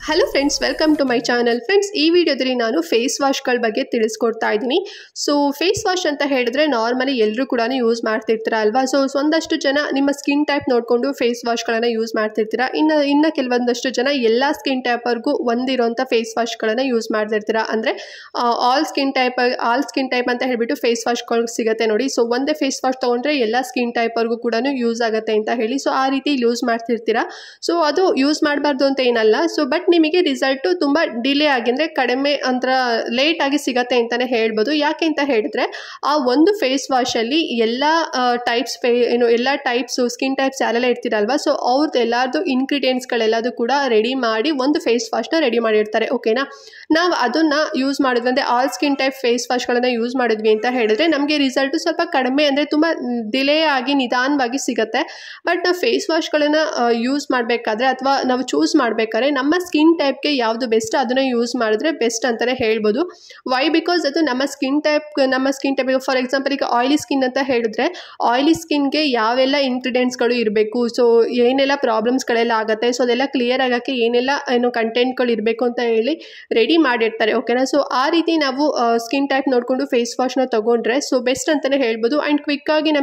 Hello friends, welcome to my channel. Friends, ಈ ವಿಡಿಯೋದಲ್ಲಿ ನಾನು ಫೇಸ್ ವಾಶ್ಗಳ ಬಗ್ಗೆ ತಿಳಿಸ್ಕೊಡ್ತಾ ಇದ್ದೀನಿ. ಸೊ ಫೇಸ್ ವಾಶ್ ಅಂತ ಹೇಳಿದ್ರೆ ನಾರ್ಮಲಿ ಎಲ್ಲರೂ ಕೂಡ ಯೂಸ್ ಮಾಡ್ತಿರ್ತೀರ ಅಲ್ವಾ. ಸೊ ಒಂದಷ್ಟು ಜನ ನಿಮ್ಮ ಸ್ಕಿನ್ ಟೈಪ್ ನೋಡಿಕೊಂಡು ಫೇಸ್ ವಾಶ್ಗಳನ್ನು ಯೂಸ್ ಮಾಡ್ತಿರ್ತೀರ. ಇನ್ನು ಕೆಲವೊಂದಷ್ಟು ಜನ ಎಲ್ಲ ಸ್ಕಿನ್ ಟೈಪರ್ಗೂ ಒಂದಿರೋಂಥ ಫೇಸ್ ವಾಶ್ಗಳನ್ನು ಯೂಸ್ ಮಾಡ್ತಿರ್ತೀರ. ಅಂದರೆ ಆಲ್ ಸ್ಕಿನ್ ಟೈಪ್ ಅಂತ ಹೇಳಿಬಿಟ್ಟು ಫೇಸ್ ವಾಶ್ಗಳು ಸಿಗುತ್ತೆ ನೋಡಿ. ಸೊ ಒಂದೇ ಫೇಸ್ ವಾಶ್ ತೊಗೊಂಡ್ರೆ ಎಲ್ಲ ಸ್ಕಿನ್ ಟೈಪರ್ಗೂ ಕೂಡ ಯೂಸ್ ಆಗುತ್ತೆ ಅಂತ ಹೇಳಿ ಸೊ ಆ ರೀತಿ ಯೂಸ್ ಮಾಡ್ತಿರ್ತೀರ. ಸೊ ಅದು ಯೂಸ್ ಮಾಡಬಾರ್ದು ಅಂತ ಏನಲ್ಲ. ಸೊ ಬಟ್ ನಿಮಗೆ ರಿಸಲ್ಟು ತುಂಬ ಡಿಲೇ ಆಗಿ ಅಂದರೆ ಕಡಿಮೆ ಅಂತ ಲೇಟ್ ಆಗಿ ಸಿಗತ್ತೆ ಅಂತಲೇ ಹೇಳ್ಬೋದು. ಯಾಕೆ ಅಂತ ಹೇಳಿದ್ರೆ ಆ ಒಂದು ಫೇಸ್ ವಾಶಲ್ಲಿ ಎಲ್ಲ ಟೈಪ್ಸು ಸ್ಕಿನ್ ಟೈಪ್ಸ್ ಯಾರೆಲ್ಲ ಇರ್ತೀರಲ್ವ, ಸೊ ಅವ್ರದ್ದು ಎಲ್ಲರದು ಇಂಗ್ರೀಡಿಯೆಂಟ್ಸ್ಗಳೆಲ್ಲದು ಕೂಡ ರೆಡಿ ಮಾಡಿ ಒಂದು ಫೇಸ್ ವಾಶ್ನ ರೆಡಿ ಮಾಡಿರ್ತಾರೆ. ಓಕೆನಾ, ನಾವು ಅದನ್ನು ಯೂಸ್ ಮಾಡಿದ್ವಿ ಅಂದರೆ ಆಲ್ ಸ್ಕಿನ್ ಟೈಪ್ ಫೇಸ್ ವಾಶ್ಗಳನ್ನು ಯೂಸ್ ಮಾಡಿದ್ವಿ ಅಂತ ಹೇಳಿದ್ರೆ ನಮಗೆ ರಿಸಲ್ಟು ಸ್ವಲ್ಪ ಕಡಿಮೆ ಅಂದರೆ ತುಂಬ ಡಿಲೇ ಆಗಿ ನಿಧಾನವಾಗಿ ಸಿಗುತ್ತೆ. ಬಟ್ ನಾವು ಫೇಸ್ ವಾಶ್ಗಳನ್ನು ಯೂಸ್ ಮಾಡಬೇಕಾದ್ರೆ ಅಥವಾ ನಾವು ಚೂಸ್ ಮಾಡಬೇಕಾದ್ರೆ ನಮ್ಮ ಸ್ಕಿನ್ ಟೈಪ್ಗೆ ಯಾವುದು ಬೆಸ್ಟ್ ಅದನ್ನು ಯೂಸ್ ಮಾಡಿದ್ರೆ ಬೆಸ್ಟ್ ಅಂತಲೇ ಹೇಳ್ಬೋದು. ವೈ? ಬಿಕಾಸ್ ಅದು ನಮ್ಮ ಸ್ಕಿನ್ ಟೈಪ್ಗೆ ಫಾರ್ ಎಕ್ಸಾಂಪಲ್ ಈಗ ಆಯಿಲಿ ಸ್ಕಿನ್ ಅಂತ ಹೇಳಿದ್ರೆ ಆಯಿಲಿ ಸ್ಕಿನ್ಗೆ ಯಾವೆಲ್ಲ ಇಂಗ್ರೀಡಿಯೆಂಟ್ಸ್ಗಳು ಇರಬೇಕು, ಸೊ ಏನೆಲ್ಲ ಪ್ರಾಬ್ಲಮ್ಸ್ಗಳೆಲ್ಲ ಆಗುತ್ತೆ, ಸೊ ಅದೆಲ್ಲ ಕ್ಲಿಯರ್ ಆಗೋಕ್ಕೆ ಏನೆಲ್ಲ ಕಂಟೆಂಟ್ಗಳು ಇರಬೇಕು ಅಂತ ಹೇಳಿ ರೆಡಿ ಮಾಡಿರ್ತಾರೆ. ಓಕೆನಾ, ಸೊ ಆ ರೀತಿ ನಾವು ಸ್ಕಿನ್ ಟೈಪ್ ನೋಡಿಕೊಂಡು ಫೇಸ್ ವಾಶ್ನ ತೊಗೊಂಡ್ರೆ ಸೊ ಬೆಸ್ಟ್ ಅಂತಲೇ ಹೇಳ್ಬೋದು. ಆ್ಯಂಡ್ ಕ್ವಿಕ್ಕಾಗಿ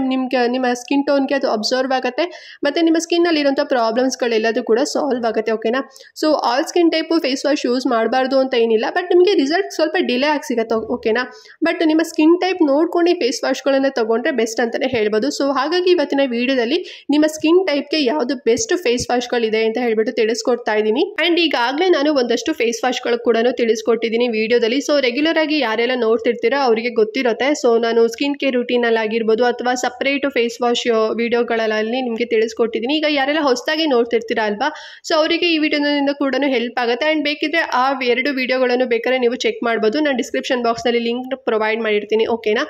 ನಿಮ್ಮ ಸ್ಕಿನ್ ಟೋನ್ಗೆ ಅದು ಅಬ್ಸರ್ವ್ ಆಗುತ್ತೆ ಮತ್ತು ನಿಮ್ಮ ಸ್ಕಿನ್ನಲ್ಲಿರೋಂಥ ಪ್ರಾಬ್ಲಮ್ಸ್ಗಳೆಲ್ಲದು ಕೂಡ ಸಾಲ್ವ್ ಆಗುತ್ತೆ. ಓಕೆನಾ, so all skin type face wash use ಮಾಡಬಾರ್ದು ಅಂತ ಏನಿಲ್ಲ, ಬಟ್ ನಿಮಗೆ ರಿಸಲ್ಟ್ ಸ್ವಲ್ಪ ಡಿಲೇ ಆಗಿ ಸಿಗುತ್ತೆ. ಓಕೆನಾ, ಬಟ್ ನಿಮ್ಮ ಸ್ಕಿನ್ ಟೈಪ್ ನೋಡ್ಕೊಂಡು ಫೇಸ್ ವಾಶ್ಗಳನ್ನು ತೊಗೊಂಡ್ರೆ ಬೆಸ್ಟ್ ಅಂತಲೇ ಹೇಳ್ಬೋದು. ಸೊ ಹಾಗಾಗಿ ಇವತ್ತಿನ ವಿಡಿಯೋದಲ್ಲಿ ನಿಮ್ಮ ಸ್ಕಿನ್ ಟೈಪ್ಗೆ ಯಾವುದು ಬೆಸ್ಟ್ ಫೇಸ್ ವಾಶ್ಗಳಿದೆ ಅಂತ ಹೇಳ್ಬಿಟ್ಟು ತಿಳಿಸ್ಕೊಡ್ತಾ ಇದ್ದೀನಿ. ಆ್ಯಂಡ್ ಈಗಾಗಲೇ ನಾನು ಒಂದಷ್ಟು ಫೇಸ್ ವಾಶ್ಗಳು ಕೂಡ ತಿಳಿಸ್ಕೊಟ್ಟಿದ್ದೀನಿ ವಿಡಿಯೋದಲ್ಲಿ. ಸೊ ರೆಗ್ಯುಲರ್ ಆಗಿ ಯಾರೆಲ್ಲ ನೋಡ್ತಿರ್ತೀರೋ ಅವರಿಗೆ ಗೊತ್ತಿರುತ್ತೆ. ಸೊ ನಾನು ಸ್ಕಿನ್ ಕೇರ್ ರೂಟೀನಲ್ಲಿ ಆಗಿರ್ಬೋದು ಅಥವಾ ಸಪ್ರೇಟು ಫೇಸ್ ವಾಶ್ ವಿಡಿಯೋಗಳಲ್ಲಿ ನಿಮಗೆ ತಿಳಿಸ್ಕೊಟ್ಟಿದ್ದೀನಿ. ಈಗ ಯಾರೆಲ್ಲ ಹೊಸದಾಗಿ ನೋಡ್ತಿರ್ತೀರ ಅಲ್ವಾ, ಸೊ ಅವರಿಗೆ ಈ ವಿಡಿಯೋದಿಂದ ಕೂಡ ಹೆಲ್ಪ್ ಆಗುತ್ತೆ. ಆ್ಯಂಡ್ ಬೇಕಿದ್ರೆ ಆ ಎರಡು ವಿಡಿಯೋಗಳನ್ನು ಬೇಕಾದ್ರೆ ನೀವು ಚೆಕ್ ಮಾಡ್ಬೋದು. ನಾನು ಡಿಸ್ಕ್ರಿಪ್ಷನ್ ಬಾಕ್ಸ್ನಲ್ಲಿ ಲಿಂಕ್ ಪ್ರೊವೈಡ್ ಮಾಡಿರ್ತೀನಿ. ಓಕೆನಾ,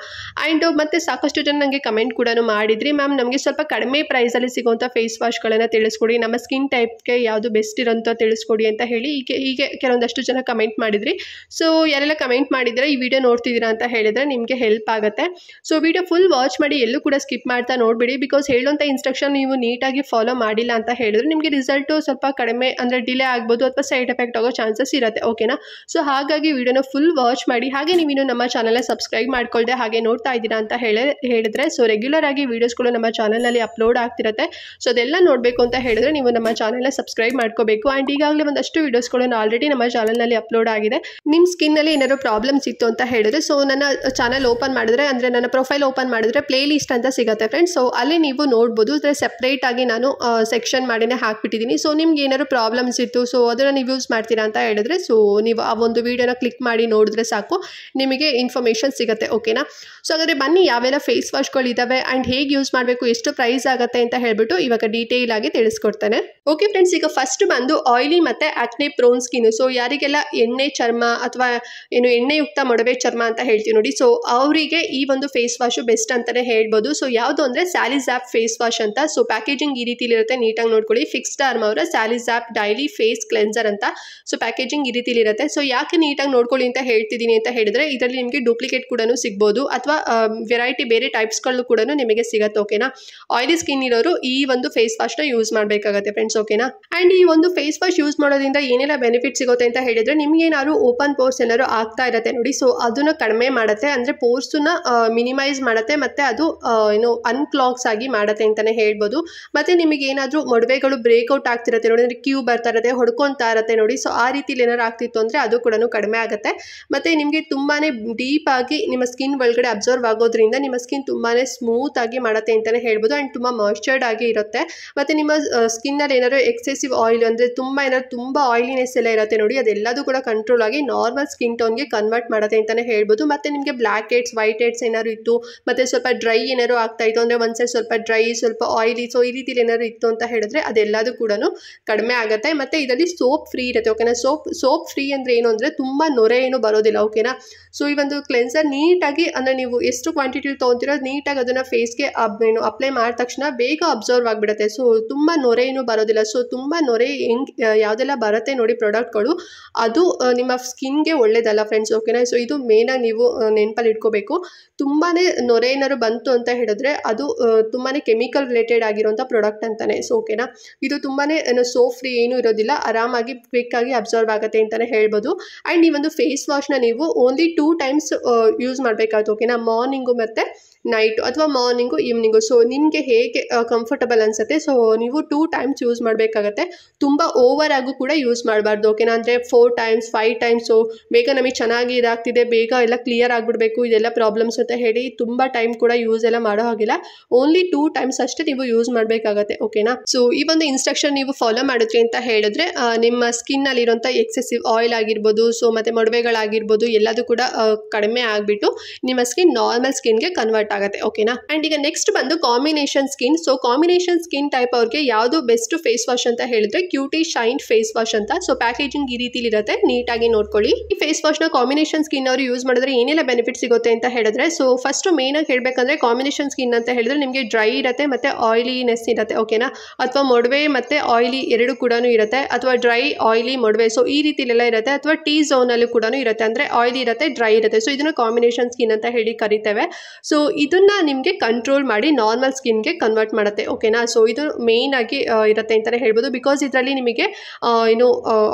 ಆ್ಯಂಡ್ ಮತ್ತೆ ಸಾಕಷ್ಟು ಜನ ನನಗೆ ಕಮೆಂಟ್ ಕೂಡ ಮಾಡಿದ್ರಿ, ಮ್ಯಾಮ್ ನಮಗೆ ಸ್ವಲ್ಪ ಕಡಿಮೆ ಪ್ರೈಸಲ್ಲಿ ಸಿಗುವಂಥ ಫೇಸ್ ವಾಶ್ಗಳನ್ನು ತಿಳಿಸ್ಕೊಡಿ, ನಮ್ಮ ಸ್ಕಿನ್ ಟೈಪ್ಗೆ ಯಾವುದು ಬೆಸ್ಟ್ ಇರೋಂಥ ತಿಳಿಸ್ಕೊಡಿ ಅಂತ ಹೇಳಿ ಹೀಗೆ ಕೆಲವೊಂದಷ್ಟು ಜನ ಕಮೆಂಟ್ ಮಾಡಿದ್ರಿ. ಸೊ ಯಾರೆಲ್ಲ ಕಮೆಂಟ್ ಮಾಡಿದರೆ ಈ ವಿಡಿಯೋ ನೋಡ್ತಿದ್ದೀರಾ ಅಂತ ಹೇಳಿದರೆ ನಿಮಗೆ ಹೆಲ್ಪ್ ಆಗುತ್ತೆ. ಸೊ ವಿಡಿಯೋ ಫುಲ್ ವಾಚ್ ಮಾಡಿ, ಎಲ್ಲೂ ಕೂಡ ಸ್ಕಿಪ್ ಮಾಡ್ತಾ ನೋಡಬೇಡಿ. ಬಿಕಾಸ್ ಹೇಳುವಂಥ ಇನ್ಸ್ಟ್ರಕ್ಷನ್ ನೀವು ನೀಟಾಗಿ ಫಾಲೋ ಮಾಡಿಲ್ಲ ಅಂತ ಹೇಳಿದ್ರೆ ನಿಮಗೆ ರಿಸಲ್ಟು ಸ್ವಲ್ಪ ಕಡಿಮೆ ಅಂದರೆ ಡಿಲೇ ಆಗ್ಬೋದು ಅಥವಾ ಸೈಡ್ ಎಫೆಕ್ಟ್ ಆಗೋ ಚಾನ್ಸಸ್ ಇರುತ್ತೆ. ಓಕೆನಾ, ಸೊ ಹಾಗಾಗಿ ವಿಡಿಯೋನ ಫುಲ್ ವಾಚ್ ಮಾಡಿ. ಹಾಗೆ ನೀವಿನ್ನು ನಮ್ಮ ಚಾನಲ್ನ ಸಬ್ಸ್ಕ್ರೈಬ್ ಮಾಡ್ಕೊಳ್ದೆ ಹಾಗೆ ನೋಡ್ತಾ ಇದ್ದೀರಾ ಅಂತ ಹೇಳಿದ್ರೆ ಸೊ ರೆಗ್ಯುಲರ್ ಆಗಿ ವೀಡಿಯೋಸ್ಗಳು ನಮ್ಮ ಚಾನಲ್ನಲ್ಲಿ ಅಪ್ಲೋಡ್ ಆಗ್ತಿರುತ್ತೆ. ಸೊ ಅದೆಲ್ಲ ನೋಡಬೇಕು ಅಂತ ಹೇಳಿದ್ರೆ ನೀವು ನಮ್ಮ ಚಾನಲ್ನ ಸಬ್ಸ್ಕ್ರೈಬ್ ಮಾಡ್ಕೋಬೇಕು. ಆ್ಯಂಡ್ ಈಗಾಗಲೇ ಒಂದಷ್ಟು ವೀಡಿಯೋಸ್ಗಳನ್ನು ಆಲ್ರೆಡಿ ನಮ್ಮ ಚಾನಲ್ನಲ್ಲಿ ಅಪ್ಲೋಡ್ ಆಗಿದೆ. ನಿಮ್ಮ ಸ್ಕಿನ್ನಲ್ಲಿ ಏನಾದರೂ ಪ್ರಾಬ್ಲಮ್ಸ್ ಇತ್ತು ಅಂತ ಹೇಳಿದ್ರೆ ಸೊ ನನ್ನ ಚಾನಲ್ ಓಪನ್ ಮಾಡಿದ್ರೆ ಅಂದರೆ ನನ್ನ ಪ್ರೊಫೈಲ್ ಓಪನ್ ಮಾಡಿದ್ರೆ ಪ್ಲೇ ಲಿಸ್ಟ್ ಅಂತ ಸಿಗುತ್ತೆ ಫ್ರೆಂಡ್ಸ್. ಸೊ ಅಲ್ಲಿ ನೀವು ನೋಡ್ಬೋದು. ಅಂದರೆ ಸೆಪ್ರೇಟ್ ಆಗಿ ನಾನು ಸೆಕ್ಷನ್ ಮಾಡಿನೇ ಹಾಕ್ಬಿಟ್ಟಿದ್ದೀನಿ. ಸೊ ನಿಮ್ಗೆ ಏನಾದ್ರು ಪ್ರಾಬ್ಲಮ್ಸ್ ಇತ್ತು ಸೊ ಅದನ್ನು ನೀವು ಯೂಸ್ ಮಾಡ್ತೀರಾ ಅಂತ ಹೇಳಿದ್ರೆ ಸೊ ನೀವು ಆ ಒಂದು ವಿಡಿಯೋನ ಕ್ಲಿಕ್ ಮಾಡಿ ನೋಡಿದ್ರೆ ಸಾಕು, ನಿಮಗೆ ಇನ್ಫಾರ್ಮೇಷನ್ ಸಿಗುತ್ತೆ. ಓಕೆನಾ, ಸೊ ಹಾಗಾದರೆ ಬನ್ನಿ ಯಾವೆಲ್ಲ ಫೇಸ್ ವಾಶ್ಗಳು ಇದ್ದಾವೆ ಆ್ಯಂಡ್ ಹೇಗೆ ಯೂಸ್ ಮಾಡಬೇಕು, ಎಷ್ಟು ಪ್ರೈಸ್ ಆಗುತ್ತೆ ಅಂತ ಹೇಳ್ಬಿಟ್ಟು ಇವಾಗ ಡೀಟೇಲ್ ಆಗಿ ತಿಳಿಸ್ಕೊಡ್ತೇನೆ. ಓಕೆ ಫ್ರೆಂಡ್ಸ್, ಈಗ ಫಸ್ಟ್ ಬಂದು ಆಯಿಲಿ ಮತ್ತು ಆಕ್ನೆ ಪ್ರೋನ್ ಸ್ಕಿನ್. ಸೊ ಯಾರಿಗೆಲ್ಲ ಎಣ್ಣೆ ಚರ್ಮ ಅಥವಾ ಎಣ್ಣೆಯುಕ್ತ ಮೊಡವೆ ಚರ್ಮ ಅಂತ ಹೇಳ್ತೀವಿ ನೋಡಿ, ಸೊ ಅವರಿಗೆ ಈ ಒಂದು ಫೇಸ್ ವಾಶು ಬೆಸ್ಟ್ ಅಂತಲೇ ಹೇಳ್ಬೋದು. ಸೊ ಯಾವುದು ಅಂದರೆ ಸ್ಯಾಲಿಸ್ಯಾಪ್ ಫೇಸ್ ವಾಶ್ ಅಂತ. ಸೊ ಪ್ಯಾಕೇಜಿಂಗ್ ಈ ರೀತಿಲಿರುತ್ತೆ, ನೀಟಾಗಿ ನೋಡ್ಕೊಳ್ಳಿ. ಫಿಕ್ಸ್ಡ್ ಆರ್ಮ್ ಅವರ ಸ್ಯಾಲಿಸ್ಯಾಪ್ ಡೈಲಿ ಫೇಸ್ ಕ್ಲೆನ್ಸರ್ ಅಂತ. ಸೊ ಪ್ಯಾಕೇಜಿಂಗ್ ಈ ರೀತಿಲಿರುತ್ತೆ. ಸೊ ಯಾಕೆ ನೀಟಾಗಿ ನೋಡ್ಕೊಳ್ಳಿ ಅಂತ ಹೇಳ್ತಿದ್ದೀನಿ ಅಂತ ಹೇಳಿದ್ರೆ ಇದರಲ್ಲಿ ನಿಮಗೆ ಡೂಪ್ಲಿಕೇಟ್ ಕೂಡ ಸಿಗ್ಬೋದು ಅಥವಾ ವೆರೈಟಿ ಬೇರೆ ಟೈಪ್ಸ್ಗಳು ಕೂಡ ನಿಮಗೆ ಸಿಗುತ್ತೆ. ಓಕೆನಾ, ಆಯಿಲಿ ಸ್ಕಿನ್ ಇರೋರು ಈ ಒಂದು ಫೇಸ್ ವಾಶ್ನ ಯೂಸ್ ಮಾಡಬೇಕಾಗುತ್ತೆ ಫ್ರೆಂಡ್ಸ್. ಓಕೆನಾ, ಆ್ಯಂಡ್ ಈ ಒಂದು ಫೇಸ್ ವಾಶ್ ಯೂಸ್ ಮಾಡೋದ್ರಿಂದ ಏನೆಲ್ಲ ಬೆನಿಫಿಟ್ ಸಿಗುತ್ತೆ ಅಂತ ಹೇಳಿದ್ರೆ ನಿಮ್ಗೆ ಏನಾದ್ರು ಓಪನ್ ಪೋರ್ಸ್ ಏನಾದ್ರು ಆಗ್ತಾ ಇರುತ್ತೆ ನೋಡಿ, ಸೊ ಅದನ್ನು ಕಡಿಮೆ ಮಾಡುತ್ತೆ. ಅಂದರೆ ಪೋರ್ಸ್ನ ಮಿನಿಮೈಸ್ ಮಾಡುತ್ತೆ ಮತ್ತು ಅದು ಅನ್ಕ್ಲಾಗ್ಸ್ ಆಗಿ ಮಾಡುತ್ತೆ ಅಂತಲೇ ಹೇಳ್ಬೋದು. ಮತ್ತು ನಿಮಗೆ ಏನಾದರೂ ಮೊಡವೆಗಳು ಬ್ರೇಕ್ಔಟ್ ಆಗ್ತಿರುತ್ತೆ ನೋಡಿ, ಅಂದರೆ ಕ್ಯೂ ಬರ್ತಾ ಇರುತ್ತೆ, ಹೊಡ್ಕೊತಾ ಇರುತ್ತೆ ನೋಡಿ, ಸೊ ಆ ರೀತಿಲಿ ಏನಾರು ಆಗ್ತಿತ್ತು ಅಂದರೆ ಅದು ಕೂಡ ಕಡಿಮೆ ಆಗುತ್ತೆ. ಮತ್ತು ನಿಮಗೆ ತುಂಬಾ ಡೀಪ್ ಆಗಿ ನಿಮ್ಮ ಸ್ಕಿನ್ ಒಳಗಡೆ ಅಬ್ಸರ್ವ್ ಆಗೋದ್ರಿಂದ ನಿಮ್ಮ ಸ್ಕಿನ್ ತುಂಬಾ ಸ್ಮೂತ್ ಆಗಿ ಮಾಡುತ್ತೆ ಅಂತಲೇ ಹೇಳ್ಬೋದು. ಆ್ಯಂಡ್ ತುಂಬ ಮಾಯ್ಶ್ಚರ್ಡ್ ಆಗಿ ಇರುತ್ತೆ. ಮತ್ತು ನಿಮ್ಮ ಸ್ಕಿನ್ನಲ್ಲಿ ಏನಾದ್ರು ಎಕ್ಸೆಸಿವ್ ಆಯಿಲ್ ಅಂದರೆ ತುಂಬ ಆಯಿಲಿನೆಸ್ ಎಲ್ಲ ಇರುತ್ತೆ ನೋಡಿ, ಅದೆಲ್ಲದೂ ಕೂಡ ಕಂಟ್ರೋಲ್ ಆಗಿ ನಾರ್ಮಲ್ ಸ್ಕಿನ್ ಟೋನ್ಗೆ ಕನ್ವರ್ಟ್ ಮಾಡುತ್ತೆ ಅಂತಲೇ ಹೇಳ್ಬೋದು. ಮತ್ತು ನಿಮಗೆ ಬ್ಲ್ಯಾಕ್ ಹೆಡ್ಸ್ ವೈಟ್ ಹೆಡ್ಸ್ ಏನಾದ್ರು ಇತ್ತು ಮತ್ತು ಸ್ವಲ್ಪ ಡ್ರೈ ಏನಾದ್ರು ಆಗ್ತಾ ಇತ್ತು ಅಂದರೆ ಒಂದು ಸೈಡ್ ಸ್ವಲ್ಪ ಡ್ರೈ ಸ್ವಲ್ಪ ಆಯಿಲಿ, ಸೊ ಈ ರೀತಿಲಿ ಏನಾದ್ರು ಇತ್ತು ಅಂತ ಹೇಳಿದ್ರೆ ಅದೆಲ್ಲದೂ ಕೂಡ ಕಡಿಮೆ ಆಗುತ್ತೆ. ಮತ್ತು ಇದರಲ್ಲಿ ಸೋಪ್ ಫ್ರೀ ಇರುತ್ತೆ. ಓಕೆನಾ, ಸೋಪ್ ಫ್ರೀ ಅಂದರೆ ಏನು ಅಂದರೆ ತುಂಬ ನೊರೆ ಏನು ಬರೋದಿಲ್ಲ. ಓಕೆನಾ, ಸೊ ಈ ಒಂದು ಕ್ಲೆನ್ಸರ್ ನೀಟಾಗಿ ಅಂದರೆ ನೀವು ಎಷ್ಟು ಕ್ವಾಂಟಿಟಿ ತೊಗೊತೀರೋ ನೀಟಾಗಿ ಅದನ್ನು ಫೇಸ್ಗೆ ಅಪ್ಲೈ ಮಾಡಿದ ತಕ್ಷಣ ಬೇಗ ಅಬ್ಸರ್ವ್ ಆಗಿಬಿಡುತ್ತೆ. ಸೊ ತುಂಬ ನೊರೆ ಏನು ಬರೋದಿಲ್ಲ. ಇರೋದಿಲ್ಲ. ಸೊ ತುಂಬ ನೊರೆ ಯಾವುದೆಲ್ಲ ಬರುತ್ತೆ ನೋಡಿ ಪ್ರಾಡಕ್ಟ್ಗಳು, ಅದು ನಿಮ್ಮ ಸ್ಕಿನ್ಗೆ ಒಳ್ಳೇದಲ್ಲ ಫ್ರೆಂಡ್ಸ್, ಓಕೆನಾ. ಸೊ ಇದು ಮೇನಾಗಿ ನೀವು ನೆನಪಲ್ಲಿ ಇಟ್ಕೋಬೇಕು. ತುಂಬಾ ನೊರೆ ಏನಾದ್ರು ಬಂತು ಅಂತ ಹೇಳಿದ್ರೆ ಅದು ತುಂಬಾ ಕೆಮಿಕಲ್ ರಿಲೇಟೆಡ್ ಆಗಿರುವಂಥ ಪ್ರಾಡಕ್ಟ್ ಅಂತಾನೆ. ಸೊ ಓಕೆನಾ, ಇದು ತುಂಬಾ ಸೋಪ್ ಫ್ರೀ ಏನೂ ಇರೋದಿಲ್ಲ, ಆರಾಮಾಗಿ ಕ್ವಿಕ್ಕಾಗಿ ಅಬ್ಸರ್ವ್ ಆಗುತ್ತೆ ಅಂತಲೇ ಹೇಳ್ಬೋದು. ಆ್ಯಂಡ್ ಈ ಒಂದು ಫೇಸ್ ವಾಶ್ನ ನೀವು ಓನ್ಲಿ 2 ಟೈಮ್ಸ್ ಯೂಸ್ ಮಾಡಬೇಕಾಗುತ್ತೆ, ಓಕೆನಾ. ಮಾರ್ನಿಂಗು ಮತ್ತು ನೈಟು ಅಥವಾ ಮಾರ್ನಿಂಗು ಈವ್ನಿಂಗು. ಸೊ ನಿಮಗೆ ಹೇಗೆ ಕಂಫರ್ಟಬಲ್ ಅನಿಸುತ್ತೆ, ಸೊ ನೀವು 2 ಟೈಮ್ಸ್ ಯೂಸ್ ಮಾಡಬೇಕಾಗತ್ತೆ. ತುಂಬ ಓವರ್ ಆಗು ಕೂಡ ಯೂಸ್ ಮಾಡಬಾರ್ದು, ಓಕೆನಾ. ಅಂದರೆ 4 ಟೈಮ್ಸ್ 5 ಟೈಮ್ಸು ಬೇಗ ನಮಗೆ ಚೆನ್ನಾಗಿ ಇದಾಗ್ತಿದೆ, ಬೇಗ ಎಲ್ಲ ಕ್ಲಿಯರ್ ಆಗಿಬಿಡಬೇಕು, ಇದೆಲ್ಲ ಪ್ರಾಬ್ಲಮ್ಸ್ ಅಂತ ಹೇಳಿ ತುಂಬ ಟೈಮ್ ಕೂಡ ಯೂಸ್ ಎಲ್ಲ ಮಾಡೋ ಹಾಗಿಲ್ಲ. ಓನ್ಲಿ 2 ಟೈಮ್ಸ್ ಅಷ್ಟೇ ನೀವು ಯೂಸ್ ಮಾಡಬೇಕಾಗತ್ತೆ, ಓಕೆನಾ. ಸೊ ಈ ಒಂದು ಇನ್ಸ್ಟ್ರಕ್ಷನ್ ನೀವು ಫಾಲೋ ಮಾಡಿದ್ರಿ ಅಂತ ಹೇಳಿದ್ರೆ ನಿಮ್ಮ ಸ್ಕಿನ್ನಲ್ಲಿರುವಂಥ ಎಕ್ಸೆಸಿವ್ ಆಯಿಲ್ ಆಗಿರ್ಬೋದು, ಸೊ ಮತ್ತು ಮೊಡವೆಗಳಾಗಿರ್ಬೋದು ಎಲ್ಲದೂ ಕೂಡ ಕಡಿಮೆ ಆಗಿಬಿಟ್ಟು ನಿಮ್ಮ ಸ್ಕಿನ್ ನಾರ್ಮಲ್ ಸ್ಕಿನ್ಗೆ ಕನ್ವರ್ಟ್ ಆಗುತ್ತೆ, ಓಕೆನಾ. ಆ್ಯಂಡ್ ಈಗ ನೆಕ್ಸ್ಟ್ ಬಂದು combination skin. So combination skin type ಅವ್ರಿಗೆ ಯಾವುದು ಬೆಸ್ಟ್ ಫೇಸ್ ವಾಶ್ ಅಂತ ಹೇಳಿದ್ರೆ ಕ್ಯೂಟಿ ಶೈನ್ ಫೇಸ್ ವಾಶ್ ಅಂತ. ಸೊ ಪ್ಯಾಕೇಜಿಂಗ್ ಈ ರೀತಿಲಿ ಇರುತ್ತೆ, ನೀಟಾಗಿ ನೋಡ್ಕೊಳ್ಳಿ. ಈ ಫೇಸ್ ವಾಶ್ನ ಕಾಂಬಿನೇಷನ್ ಸ್ಕಿನ್ ಅವರು ಯೂಸ್ ಮಾಡಿದ್ರೆ ಏನೆಲ್ಲ ಬೆನಿಫಿಟ್ ಸಿಗುತ್ತೆ ಅಂತ ಹೇಳಿದ್ರೆ, ಸೊ ಫಸ್ಟ್ ಮೇನ್ ಆಗಿ ಹೇಳಬೇಕಂದ್ರೆ ಕಾಂಬಿನೇಷನ್ ಸ್ಕಿನ್ ಅಂತ ಹೇಳಿದ್ರೆ ನಿಮಗೆ ಡ್ರೈ ಇರುತ್ತೆ ಮತ್ತು ಆಯಿಲಿನೆಸ್ ಇರುತ್ತೆ, ಓಕೆನಾ. ಅಥವಾ ಮೊಡವೆ ಮತ್ತು ಆಯಿಲಿ ಎರಡು ಕೂಡ ಇರುತ್ತೆ, ಅಥವಾ ಡ್ರೈ ಆಯಿಲಿ ಮೊಡವೆ, ಸೊ ಈ ರೀತಿಲೆಲ್ಲ ಇರುತ್ತೆ. ಅಥವಾ ಟೀ ಝೋನಲ್ಲೂ ಕೂಡ ಇರುತ್ತೆ, ಅಂದರೆ ಆಯಿಲಿ ಇರುತ್ತೆ ಡ್ರೈ ಇರುತ್ತೆ. ಸೊ ಇದನ್ನು ಕಾಂಬಿನೇಷನ್ ಸ್ಕಿನ್ ಅಂತ ಹೇಳಿ ಕರಿತೇವೆ. ಸೊ ಇದನ್ನ ನಿಮಗೆ ಕಂಟ್ರೋಲ್ ಮಾಡಿ ನಾರ್ಮಲ್ ಸ್ಕಿನ್ಗೆ ಕನ್ವರ್ಟ್ ಮಾಡುತ್ತೆ, ಓಕೆನಾ. ಸೊ ಇದು ಮೇನ್ ಆಗಿ ಇರುತ್ತೆ ಅಂತಲೇ ಹೇಳ್ಬೋದು. ಬಿಕಾಸ್ ಇದರಲ್ಲಿ ನಿಮಗೆ ಏನು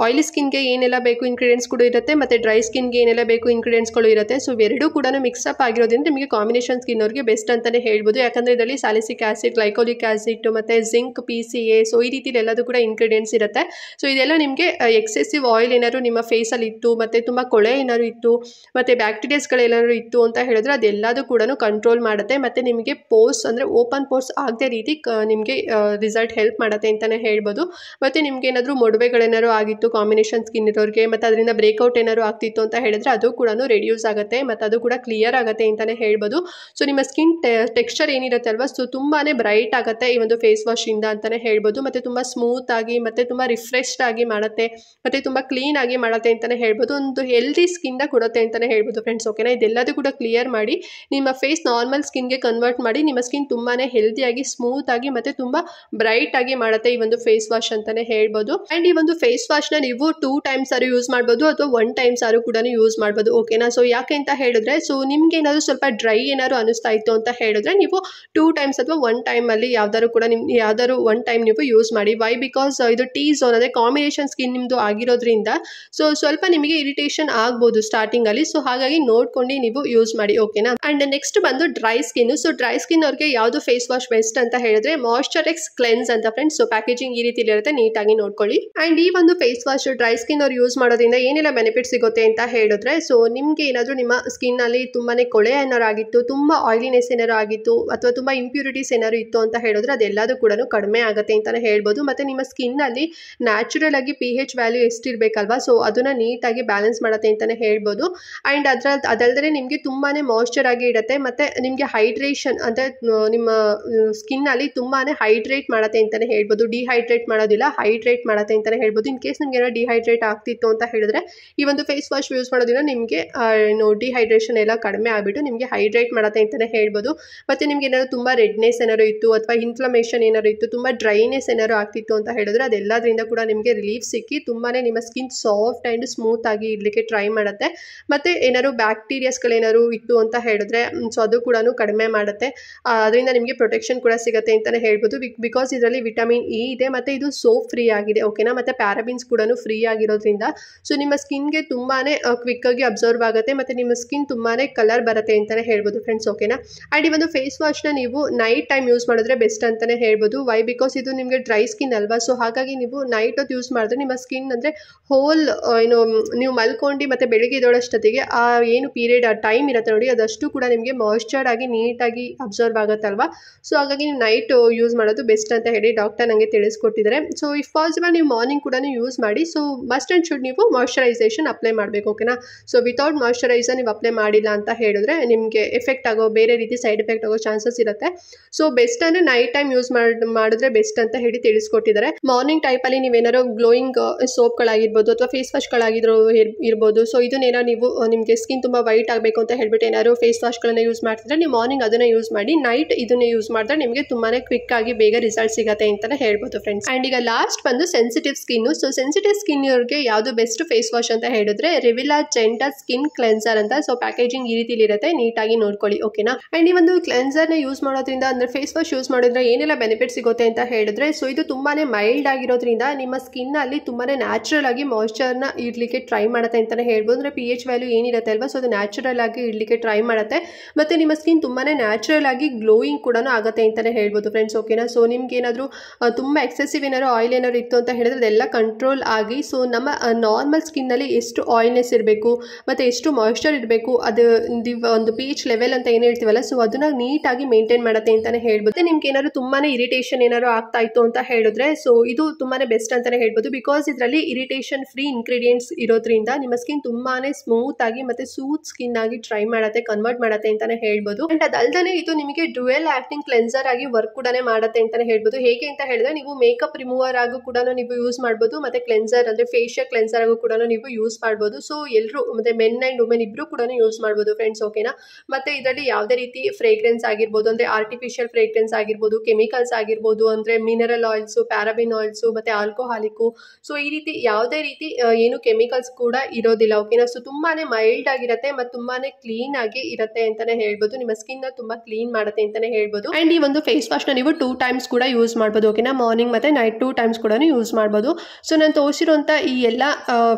ಆಯಿಲಿ ಸ್ಕಿನ್ಗೆ ಏನೆಲ್ಲ ಬೇಕು ಇಂಗ್ರೀಡಿಯೆಂಟ್ಸ್ ಕೂಡ ಇರುತ್ತೆ, ಮತ್ತು ಡ್ರೈ ಸ್ಕಿನ್ಗೆ ಏನೆಲ್ಲ ಬೇಕು ಇಂಗ್ರೀಡಿಯೆಂಟ್ಸ್ಗಳು ಇರುತ್ತೆ. ಸೊ ಇವೆರಡೂ ಕೂಡ ಮಿಕ್ಸಪ್ ಆಗಿರೋದ್ರಿಂದ ನಿಮಗೆ ಕಾಂಬಿನೇಷನ್ ಸ್ಕಿನ್ ಅವ್ರಿಗೆ ಬೆಸ್ಟ್ ಅಂತಲೇ ಹೇಳ್ಬೋದು. ಯಾಕಂದರೆ ಇದರಲ್ಲಿ ಸ್ಯಾಲಿಸಿಕ್ ಆಸಿಡ್, ಗ್ಲೈಕೋಲಿಕ್ ಆಸಿಡ್ ಮತ್ತು ಜಿಂಕ್, PCA, ಸೊ ಈ ರೀತಿಲಿ ಎಲ್ಲದೂ ಕೂಡ ಇಂಗ್ರೀಡಿಯೆಂಟ್ಸ್ ಇರುತ್ತೆ. ಸೊ ಇದೆಲ್ಲ ನಿಮಗೆ ಎಕ್ಸೆಸಿವ್ ಆಯಿಲ್ ಏನಾದ್ರು ನಿಮ್ಮ ಫೇಸಲ್ಲಿ ಇತ್ತು, ಮತ್ತು ತುಂಬ ಕೊಳೆ ಏನಾದ್ರು ಇತ್ತು, ಮತ್ತು ಬ್ಯಾಕ್ಟೀರಿಯಾಸ್ಗಳೆಲ್ಲಾದ್ರು ಇತ್ತು ಅಂತ ಹೇಳಿದ್ರೆ ಅದೆಲ್ಲದೂ ಕೂಡ ಕಂಟ್ರೋಲ್ ಮಾಡುತ್ತೆ. ಮತ್ತು ನಿಮಗೆ ಪೋರ್ಸ್ ಅಂದರೆ ಓಪನ್ ಪೋರ್ಸ್ ಆಗದೆ ರೀತಿ ನಿಮಗೆ ರಿಸಲ್ಟ್ ಹೆಲ್ಪ್ ಮಾಡುತ್ತೆ ಅಂತಲೇ ಹೇಳ್ಬೋದು. ಮತ್ತು ನಿಮ್ಗೆ ಏನಾದರೂ ಮೊಡವೆಗಳೇನಾದ್ರು ಆಗಿತ್ತು ಕಾಂಬಿನೇಷನ್ ಸ್ಕಿನ್ ಇರೋರಿಗೆ, ಮತ್ತು ಅದರಿಂದ ಬ್ರೇಕ್ಔಟ್ ಏನಾದ್ರು ಆಗ್ತಿತ್ತು ಅಂತ ಹೇಳಿದ್ರೆ ಅದು ಕೂಡ ರೆಡ್ಯೂಸ್ ಆಗುತ್ತೆ, ಮತ್ತು ಅದು ಕೂಡ ಕ್ಲಿಯರ್ ಆಗುತ್ತೆ ಅಂತಲೇ ಹೇಳ್ಬೋದು. ಸೊ ನಿಮ್ಮ ಸ್ಕಿನ್ ಟೆಕ್ಸ್ಚರ್ ಏನಿರುತ್ತೆ ಅಲ್ವಾ, ಸೊ ತುಂಬಾ ಬ್ರೈಟ್ ಆಗುತ್ತೆ ಈ ಒಂದು ಫೇಸ್ ವಾಶಿಂದ ಅಂತಲೇ ಹೇಳ್ಬೋದು. ಮತ್ತು ತುಂಬ ಸ್ಮೂತ್ ಆಗಿ ಮತ್ತು ತುಂಬ ರಿಫ್ರೆಶ್ಡ್ ಆಗಿ ಮಾಡುತ್ತೆ, ಮತ್ತು ತುಂಬ ಕ್ಲೀನ್ ಆಗಿ ಮಾಡುತ್ತೆ ಅಂತಲೇ ಹೇಳ್ಬೋದು. ಒಂದು ಹೆಲ್ದಿ ಸ್ಕಿನ್ನ ಕೊಡುತ್ತೆ ಅಂತಲೇ ಹೇಳ್ಬೋದು ಫ್ರೆಂಡ್ಸ್, ಓಕೆನಾ. ಇದೆಲ್ಲದೂ ಕೂಡ ಕ್ಲಿಯರ್ ಮಾಡಿ ನಿಮ್ಮ ಫೇಸ್ ನಾರ್ಮಲ್ ಸ್ಕಿನ್ಗೆ ಕನ್ವರ್ಟ್ ಮಾಡಿ ನಿಮ್ಮ ಸ್ಕಿನ್ ತುಂಬಾ ಹೆಲ್ದಿಯಾಗಿ, ಸ್ಮೂತ್ ಆಗಿ ಮತ್ತು ತುಂಬ ಬ್ರೈಟ್ ಆಗಿ ಮಾಡುತ್ತೆ ಈ ಒಂದು ಫೇಸ್ ವಾಶ್ ಅಂತಲೇ ಹೇಳ್ಬೋದು. ಆ್ಯಂಡ್ ಈ ಒಂದು ಫೇಸ್ ವಾಶ್ನ ನೀವು 2 ಟೈಮ್ಸ್ ಆದ್ರೂ ಯೂಸ್ ಮಾಡ್ಬೋದು, ಅಥವಾ 1 ಟೈಮ್ಸ್ ಆದ್ರೂ ಕೂಡ ಯೂಸ್ ಮಾಡ್ಬೋದು, ಓಕೆನಾ. ಸೊ ಯಾಕೆ ಅಂತ ಹೇಳಿದ್ರೆ, ಸೊ ನಿಮ್ಗೆ ಏನಾದರೂ ಸ್ವಲ್ಪ ಡ್ರೈ ಏನಾದ್ರು ಅನಿಸ್ತಾ ಇತ್ತು ಅಂತ ಹೇಳಿದ್ರೆ ನೀವು 2 ಟೈಮ್ಸ್ ಅಥವಾ 1 ಟೈಮಲ್ಲಿ ಯಾವ್ದಾದ್ರು ಕೂಡ ಯಾವ್ದಾದ್ರು 1 ಟೈಮ್ ನೀವು ಯೂಸ್ ಮಾಡಿ. ವೈ? ಬಿಕಾಸ್ ಇದು ಟೀ ಝೋನ್ ಅಂದರೆ ಕಾಂಬಿನೇಷನ್ ಸ್ಕಿನ್ ನಿಮ್ಮದು ಆಗಿರೋದ್ರಿಂದ ಸೊ ಸ್ವಲ್ಪ ನಿಮಗೆ ಇರಿಟೇಷನ್ ಆಗ್ಬೋದು ಸ್ಟಾರ್ಟಿಂಗಲ್ಲಿ. ಸೊ ಹಾಗಾಗಿ ನೋಡ್ಕೊಂಡು ನೀವು ಯೂಸ್ ಮಾಡಿ, ಓಕೆನಾ. ಆ್ಯಂಡ್ ನೆಕ್ಸ್ಟ್ ಬಂದು dry skin. So dry skin ಅವ್ರಿಗೆ ಯಾವುದು ಫೇಸ್ ವಾಶ್ ಬೆಸ್ಟ್ ಅಂತ ಹೇಳಿದ್ರೆ ಮಾಯ್ಶ್ಚರ್ ಎಕ್ಸ್ ಕ್ಲೆನ್ಸ್ ಅಂತ ಫ್ರೆಂಡ್ಸ್. ಸೊ ಪ್ಯಾಕೇಜಿಂಗ್ ಈ ರೀತಿ ಇರುತ್ತೆ, ನೀಟಾಗಿ ನೋಡ್ಕೊಳ್ಳಿ. ಆ್ಯಂಡ್ ಈ ಒಂದು ಫೇಸ್ ವಾಶ್ ಡ್ರೈ ಸ್ಕಿನ್ ಅವ್ರು ಯೂಸ್ ಮಾಡೋದ್ರಿಂದ ಏನೆಲ್ಲ ಬೆನಿಫಿಟ್ ಸಿಗುತ್ತೆ ಅಂತ ಹೇಳಿದ್ರೆ, ಸೊ ನಿಮಗೆ ಏನಾದರೂ ನಿಮ್ಮ ಸ್ಕಿನ್ನಲ್ಲಿ ತುಂಬಾ ಕೊಳೆ ಏನಾರು ಆಗಿತ್ತು, ತುಂಬ ಆಯಿಲಿನೆಸ್ ಏನಾರು ಆಗಿತ್ತು, ಅಥವಾ ತುಂಬ ಇಂಪ್ಯೂರಿಟೀಸ್ ಏನಾರು ಇತ್ತು ಅಂತ ಹೇಳಿದ್ರೆ ಅದೆಲ್ಲದೂ ಕೂಡ ಕಡಿಮೆ ಆಗುತ್ತೆ ಅಂತಲೇ ಹೇಳ್ಬೋದು. ಮತ್ತು ನಿಮ್ಮ ಸ್ಕಿನ್ನಲ್ಲಿ ನ್ಯಾಚುರಲ್ ಆಗಿ pH ವ್ಯಾಲ್ಯೂ ಎಷ್ಟಿರಬೇಕಲ್ವಾ, ಸೊ ಅದನ್ನು ನೀಟಾಗಿ ಬ್ಯಾಲೆನ್ಸ್ ಮಾಡುತ್ತೆ ಅಂತಲೇ ಹೇಳ್ಬೋದು. ಆ್ಯಂಡ್ ಅದಲ್ಲದೆ ನಿಮಗೆ ತುಂಬಾ ಮಾಯ್ಶ್ಚರ್ ಆಗಿ ಇಡುತ್ತೆ, ಮತ್ತು ನಿಮಗೆ ಹೈಡ್ರೇಷನ್ ಅಂದರೆ ನಿಮ್ಮ ಸ್ಕಿನ್ನಲ್ಲಿ ತುಂಬಾ ಹೈಡ್ರೇಟ್ ಮಾಡುತ್ತೆ ಅಂತಲೇ ಹೇಳ್ಬೋದು. ಡಿಹೈಡ್ರೇಟ್ ಮಾಡೋದಿಲ್ಲ, ಹೈಡ್ರೇಟ್ ಮಾಡುತ್ತೆ ಅಂತಲೇ ಹೇಳ್ಬೋದು. ಇನ್ ಕೇಸ್ ನಿಮ್ಗೆ ಏನೋ ಡಿಹೈಡ್ರೇಟ್ ಆಗ್ತಿತ್ತು ಅಂತ ಹೇಳಿದ್ರೆ ಈ ಒಂದು ಫೇಸ್ ವಾಶ್ ಯೂಸ್ ಮಾಡೋದ್ರಿಂದ ನಿಮಗೆ ಏನು ಡಿಹೈಡ್ರೇಷನ್ ಎಲ್ಲ ಕಡಿಮೆ ಆಗಿಬಿಟ್ಟು ನಿಮಗೆ ಹೈಡ್ರೇಟ್ ಮಾಡುತ್ತೆ ಅಂತಲೇ ಹೇಳ್ಬೋದು. ಮತ್ತು ನಿಮ್ಗೆ ಏನಾದ್ರು ತುಂಬ ರೆಡ್ನೆಸ್ ಏನಾದ್ರು ಇತ್ತು, ಅಥವಾ ಇನ್ಫ್ಲಮೇಷನ್ ಏನಾದ್ರು ಇತ್ತು, ತುಂಬ ಡ್ರೈನೆಸ್ ಏನಾದ್ರು ಆಗ್ತಿತ್ತು ಅಂತ ಹೇಳಿದ್ರೆ ಅದೆಲ್ಲದರಿಂದ ಕೂಡ ನಿಮಗೆ ರಿಲೀಫ್ ಸಿಕ್ಕಿ ತುಂಬಾ ನಿಮ್ಮ ಸ್ಕಿನ್ ಸಾಫ್ಟ್ ಆ್ಯಂಡ್ ಸ್ಮೂತ್ ಆಗಿ ಇರಲಿಕ್ಕೆ ಟ್ರೈ ಮಾಡುತ್ತೆ. ಮತ್ತು ಏನಾದ್ರು ಬ್ಯಾಕ್ಟೀರಿಯಾಸ್ಗಳೇನಾದ್ರು ಇತ್ತು ಅಂತ ಹೇಳಿದ್ರೆ ಸೊ ಅದು ಕೂಡ ಕಡಿಮೆ ಮಾಡುತ್ತೆ. ಅದರಿಂದ ನಿಮಗೆ ಪ್ರೊಟೆಕ್ಷನ್ ಕೂಡ ಸಿಗುತ್ತೆ ಅಂತಲೇ ಹೇಳ್ಬೋದು. ಬಿಕಾಸ್ ಇದರಲ್ಲಿ ವಿಟಮಿನ್ ಇ ಇದೆ, ಮತ್ತು ಇದು ಸೋಪ್ ಫ್ರೀ ಆಗಿದೆ, ಓಕೆನಾ. ಮತ್ತು ಪ್ಯಾರಾಬಿನ್ಸ್ ಕೂಡ ಫ್ರೀ ಆಗಿರೋದ್ರಿಂದ ಸೊ ನಿಮ್ಮ ಸ್ಕಿನ್ಗೆ ತುಂಬಾ ಕ್ವಿಕ್ಕಾಗಿ ಅಬ್ಸರ್ವ್ ಆಗುತ್ತೆ, ಮತ್ತು ನಿಮ್ಮ ಸ್ಕಿನ್ ತುಂಬಾ ಕಲರ್ ಬರುತ್ತೆ ಅಂತಲೇ ಹೇಳ್ಬೋದು ಫ್ರೆಂಡ್ಸ್, ಓಕೆನಾ. ಆ್ಯಂಡ್ ಈ ಒಂದು ಫೇಸ್ ವಾಶ್ನ ನೀವು ನೈಟ್ ಟೈಮ್ ಯೂಸ್ ಮಾಡಿದ್ರೆ ಬೆಸ್ಟ್ ಅಂತಲೇ ಹೇಳ್ಬೋದು. ವೈ? ಬಿಕಾಸ್ ಇದು ನಿಮಗೆ ಡ್ರೈ ಸ್ಕಿನ್ ಅಲ್ವಾ, ಸೊ ಹಾಗಾಗಿ ನೀವು ನೈಟ್ ಹೊತ್ತು ಯೂಸ್ ಮಾಡಿದ್ರೆ ನಿಮ್ಮ ಸ್ಕಿನ್ ಅಂದರೆ ಹೋಲ್ ಏನು ನೀವು ಮಲ್ಕೊಂಡು ಮತ್ತು ಬೆಳಿಗ್ಗೆ ಎದ್ದೇಳೋಷ್ಟೊತ್ತಿಗೆ ಆ ಏನು ಪೀರಿಯಡ್ ಆ ಟೈಮ್ ಇರುತ್ತೆ ನೋಡಿ ಅದಷ್ಟು ಕೂಡ ನಿಮಗೆ ಮಾಯ್ಶ್ಚರ್ ಆಗಿ ನೀಟಾಗಿ ಅಬ್ಸರ್ವ್ ಆಗುತ್ತಲ್ವಾ. ಸೊ ಹಾಗಾಗಿ ನೀವು ನೈಟ್ ಯೂಸ್ ಮಾಡೋದು ಬೆಸ್ಟ್ ಅಂತ ಹೇಳಿ ಡಾಕ್ಟರ್ ನನಗೆ ತಿಳಿಸ್ಕೊಟ್ಟಿದ್ದಾರೆ. ಸೊ ಇಫ್ ಪಾಸಿಬಲ್ ನೀವು ಮಾರ್ನಿಂಗ್ ಕೂಡ ಯೂಸ್ ಮಾಡಿ. ಸೊ ಮಸ್ಟ್ ಆ್ಯಂಡ್ ಶುಡ್ ನೀವು ಮಾಯ್ಶ್ಚರೈಸೇಷನ್ ಅಪ್ಲೈ ಮಾಡಬೇಕು, ಓಕೆನಾ. ಸೊ ವಿತೌಟ್ ಮಾಯ್ಶ್ಚರೈಸರ್ ನೀವು ಅಪ್ಲೈ ಮಾಡಿಲ್ಲ ಅಂತ ಹೇಳಿದ್ರೆ ನಿಮಗೆ ಎಫೆಕ್ಟ್ ಆಗೋ ಬೇರೆ ರೀತಿ ಸೈಡ್ ಎಫೆಕ್ಟ್ ಆಗೋ ಚಾನ್ಸಸ್ ಇರುತ್ತೆ. ಸೊ ಬೆಸ್ಟ್ ಅಂದರೆ ನೈಟ್ ಟೈಮ್ ಯೂಸ್ ಮಾಡಿದ್ರೆ ಬೆಸ್ಟ್ ಅಂತ ಹೇಳಿ ತಿಳಿಸ್ಕೊಟ್ಟಿದ್ದಾರೆ. ಮಾರ್ನಿಂಗ್ ಟೈಪಲ್ಲಿ ನೀವೇನಾದ್ರು ಗ್ಲೋಯಿಂಗ್ ಸೋಪ್ಗಳಾಗಿರ್ಬೋದು ಅಥವಾ ಫೇಸ್ ವಾಶ್ಗಳಾಗಿದ್ರು ಇರ್ಬೋದು. ಸೊ ಇದನ್ನೇನೋ ನೀವು ನಿಮಗೆ ಸ್ಕಿನ್ ತುಂಬ ವೈಟ್ ಆಗಬೇಕು ಅಂತ ಹೇಳ್ಬಿಟ್ಟು ಏನಾದ್ರು ಫೇಸ್ ವಾಶ್ಗಳನ್ನ ಯೂಸ್ ಮಾಡ್ತಾ ಮಾಡ್ತಿದ್ರೆ ನೀವು ಮಾರ್ನಿಂಗ್ ಅದನ್ನ ಯೂಸ್ ಮಾಡಿ, ನೈಟ್ ಇದನ್ನ ಯೂಸ್ ಮಾಡಿದ್ರೆ ನಿಮಗೆ ತುಂಬಾನೇ ಕ್ವಿಕ್ ಆಗಿ ಬೇಗ ರಿಸಲ್ಟ್ ಸಿಗುತ್ತೆ ಅಂತಾನೆ ಹೇಳ್ಬೋದು ಫ್ರೆಂಡ್ಸ್. ಅಂಡ್ ಈಗ ಲಾಸ್ಟ್ ಬಂದು sensitive skin. So sensitive skin ಅವ್ರಿಗೆ ಯಾವುದು ಬೆಸ್ಟ್ ಫೇಸ್ ವಾಶ್ ಅಂತ ಹೇಳಿದ್ರೆ ರಿವಿಲಾ ಜೆಂಟಲ್ ಸ್ಕಿನ್ ಕ್ಲೆನ್ಸರ್ ಅಂತ. ಸೊ ಪ್ಯಾಕೇಜಿಂಗ್ ಈ ರೀತಿ ಇರುತ್ತೆ, ನೀಟಾಗಿ ನೋಡ್ಕೊಳ್ಳಿ ಓಕೆನಾ. ಅಂಡ್ ಈ ಒಂದು ಕ್ಲೆನ್ಸರ್ ನ ಯೂಸ್ ಮಾಡೋದ್ರಿಂದ ಅಂದ್ರೆ ಫೇಸ್ ವಾಶ್ ಯೂಸ್ ಮಾಡೋದ್ರಿಂದ ಏನೆಲ್ಲ ಬೆನಿಫಿಟ್ ಸಿಗುತ್ತೆ ಅಂತ ಹೇಳಿದ್ರೆ, ಸೊ ಇದು ತುಂಬಾನೇ ಮೈಲ್ಡ್ ಆಗಿರೋದ್ರಿಂದ ನಿಮ್ಮ ಸ್ಕಿನ್ ಅಲ್ಲಿ ತುಂಬಾನೇ ನ್ಯಾಚುರಲ್ ಆಗಿ ಮಾಯಿಶ್ಚರ್ ನ ಇಡ್ಲಿಕ್ಕೆ ಟ್ರೈ ಮಾಡುತ್ತೆ ಅಂತಾನೆ ಹೇಳ್ಬೋದು. ಅಂದ್ರೆ pH ವ್ಯಾಲ್ಯೂ ಏನಿರುತ್ತೆ ಅಲ್ವಾ, ಸೊ ಅದು ನ್ಯಾಚುರಲ್ ಆಗಿ ಇಡ್ಲಿಕ್ಕೆ ಟ್ರೈ ಮಾಡುತ್ತೆ. ಮತ್ತೆ ನಿಮ್ಮ ಸ್ಕಿನ್ ತುಂಬಾನೇ ನ್ಯಾಚುರಲ್ ಆಗಿ ಗ್ಲೋಯಿಂಗ್ ಕೂಡ ಆಗುತ್ತೆ ಅಂತಾನೆ ಹೇಳ್ಬೋದು ಫ್ರೆಂಡ್ಸ್ ಓಕೆನಾ. ಸೊ ನಿಮ್ಗೆ ಏನಾದರೂ ತುಂಬಾ ಎಕ್ಸೆಸಿವ್ ಏನಾದ್ರು ಆಯಿಲ್ ಏನಾದ್ರು ಇತ್ತು ಅಂತ ಹೇಳಿದ್ರೆ ಅದೆಲ್ಲ ಕಂಟ್ರೋಲ್ ಆಗಿ, ಸೊ ನಮ್ಮ ನಾರ್ಮಲ್ ಸ್ಕಿನ್ ಅಲ್ಲಿ ಎಷ್ಟು ಆಯಿಲ್ನೆಸ್ ಇರಬೇಕು ಮತ್ತೆ ಎಷ್ಟು ಮಾಯಿಶ್ಚರ್ ಇರಬೇಕು, ಅದು ಒಂದು pH ಲೆವೆಲ್ ಅಂತ ಏನು ಹೇಳ್ತೀವಲ್ಲ, ಸೊ ಅದನ್ನ ನೀಟಾಗಿ ಮೇಂಟೈನ್ ಮಾಡುತ್ತೆ ಅಂತಾನೆ ಹೇಳ್ಬೋದು. ನಿಮ್ಗೆ ಏನಾದ್ರು ತುಂಬಾನೇ ಇರಿಟೇಷನ್ ಏನಾದ್ರು ಆಗ್ತಾ ಇತ್ತು ಅಂತ ಹೇಳಿದ್ರೆ, ಸೊ ಇದು ತುಂಬಾನೇ ಬೆಸ್ಟ್ ಅಂತಾನೆ ಹೇಳ್ಬೋದು. ಬಿಕಾಸ್ ಇದರಲ್ಲಿ ಇರಿಟೇಷನ್ ಫ್ರೀ ಇಂಗ್ರೀಡಿಯೆಂಟ್ಸ್ ಇರೋದ್ರಿಂದ ನಿಮ್ಮ ಸ್ಕಿನ್ ತುಂಬಾನೇ ಸ್ಮೂತ್ ಆಗಿ ಮತ್ತೆ ಸೂತ್ ಸ್ಕಿನ್ ಆಗಿ ಟ್ರೈ ಮಾಡುತ್ತೆ, ಕನ್ವರ್ಟ್ ಮಾಡುತ್ತೆ ಅಂತಾನೆ ಹೇಳ್ಬೋದು. ಅಂಡ್ ಅದಲ್ದೇ ಇದು ನಿಮಗೆ ಡ್ಯುಯಲ್ ಆಕ್ಟಿಂಗ್ ಕ್ಲೆನ್ಸರ್ ಆಗಿ ವರ್ಕ್ ಕೂಡ ಮಾಡುತ್ತೆ ಅಂತಾನೆ ಹೇಳ್ಬೋದು. ಹೇಗೆ ಅಂತ ಹೇಳಿದ್ರೆ ನೀವು ಮೇಕಪ್ ರಿಮೂವರ್ ಆಗು ಕೂಡ ನೀವು ಯೂಸ್ ಮಾಡ್ಬೋದು, ಮತ್ತೆ ಕ್ಲೆನ್ಸರ್ ಅಂದ್ರೆ ಫೇಶಿಯಲ್ ಕ್ಲೆನ್ಸರ್ ಆಗು ಕೂಡ ನೀವು ಯೂಸ್ ಮಾಡ್ಬೋದು. ಸೊ ಎಲ್ಲರೂ ಮತ್ತೆ ಮೆನ್ ಅಂಡ್ ವುಮೆನ್ ಇಬ್ರು ಕೂಡ ಯೂಸ್ ಮಾಡ್ಬೋದು ಫ್ರೆಂಡ್ಸ್ ಓಕೆನಾ. ಮತ್ತೆ ಇದರಲ್ಲಿ ಯಾವುದೇ ರೀತಿ ಫ್ರೇಗ್ರೆನ್ಸ್ ಆಗಿರ್ಬೋದು, ಅಂದ್ರೆ ಆರ್ಟಿಫಿಷಿಯಲ್ ಫ್ರೇಗ್ರೆನ್ಸ್ ಆಗಿರ್ಬೋದು, ಕೆಮಿಕಲ್ಸ್ ಆಗಿರ್ಬೋದು, ಅಂದ್ರೆ ಮಿನರಲ್ ಆಯಿಲ್ಸ್, ಪ್ಯಾರಾಬಿನ್ ಆಯಿಲ್ಸ್, ಮತ್ತೆ ಆಲ್ಕೋಹಾಲಿಕ್, ಸೊ ಈ ರೀತಿ ಯಾವುದೇ ರೀತಿ ಏನು ಕೆಮಿಕಲ್ಸ್ ಕೂಡ ಇರೋದಿಲ್ಲ ಓಕೆನಾ. ಸೊ ತುಂಬಾನೇ ಮೈಲ್ಡ್ ಆಗಿರುತ್ತೆ ಮತ್ತೆ ತುಂಬಾನೇ ಕ್ಲೀನ್ ಆಗಿ ಇರುತ್ತೆ ಅಂತಾನೆ ಹೇಳ್ಬೋದು. ನಿಮ್ಮ ಸ್ಕಿನ್ ತುಂಬಾ ಕ್ಲೀನ್ ಮಾಡುತ್ತೆ ಅಂತಾನೆ ಹೇಳ್ಬೋದು. ಅಂಡ್ ಈ ಒಂದು ಫೇಸ್ ವಾಶ್ ನ ನೀವು 2 ಟೈಮ್ಸ್ ಕೂಡ ಯೂಸ್ ಮಾಡ್ಬೋದು ಓಕೆನಾ. ಮಾರ್ನಿಂಗ್ ಮತ್ತೆ ನೈಟ್ 2 ಟೈಮ್ಸ್ ಕೂಡ ಯೂಸ್ ಮಾಡ್ಬೋದು. ಸೊ ನಾನು ತೋರಿಸಿರುವಂತ ಈ ಎಲ್ಲ